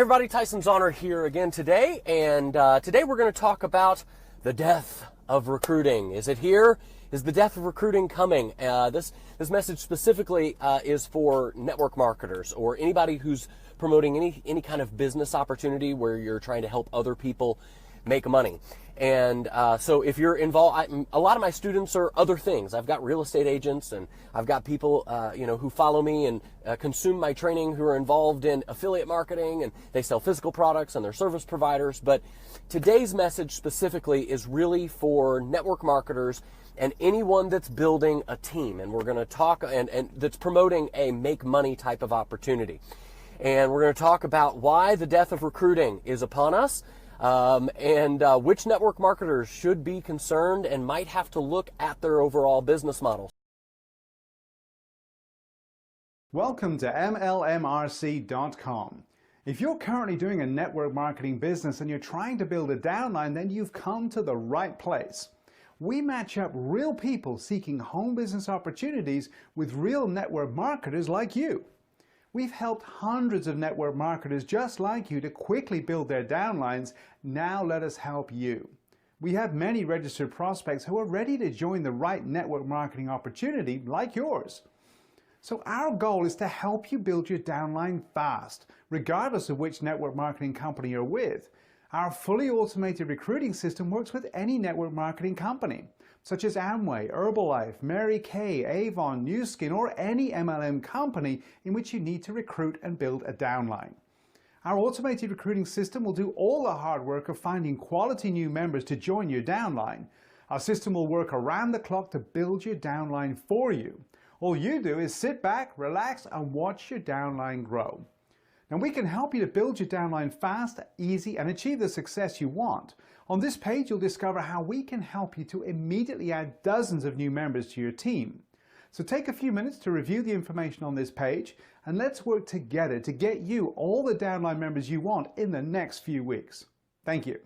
Hey everybody, Tyson's Honor here again today, and today we're going to talk about the death of recruiting. Is it here? Is the death of recruiting coming? This message specifically is for network marketers or anybody who's promoting any kind of business opportunity where you're trying to help other people make money. And so if you're involved, a lot of my students are other things. I've got real estate agents, and I've got people who follow me and consume my training who are involved in affiliate marketing, and they sell physical products and they're service providers. But today's message specifically is really for network marketers and anyone that's building a team. And we're going to talk and that's promoting a make money type of opportunity. And we're going to talk about why the death of recruiting is upon us. And which network marketers should be concerned and might have to look at their overall business model. Welcome to MLMRC.COM. If you're currently doing a network marketing business and you're trying to build a downline, then you've come to the right place. We match up real people seeking home business opportunities with real network marketers like you. We've helped hundreds of network marketers just like you to quickly build their downlines. Now let us help you. We have many registered prospects who are ready to join the right network marketing opportunity like yours. So our goal is to help you build your downline fast, regardless of which network marketing company you're with. Our fully automated recruiting system works with any network marketing company, such as Amway, Herbalife, Mary Kay, Avon, Nu Skin, or any MLM company in which you need to recruit and build a downline. Our automated recruiting system will do all the hard work of finding quality new members to join your downline. Our system will work around the clock to build your downline for you. All you do is sit back, relax, and watch your downline grow. Now we can help you to build your downline fast, easy, and achieve the success you want. On this page, you'll discover how we can help you to immediately add dozens of new members to your team. So take a few minutes to review the information on this page, and let's work together to get you all the downline members you want in the next few weeks. Thank you.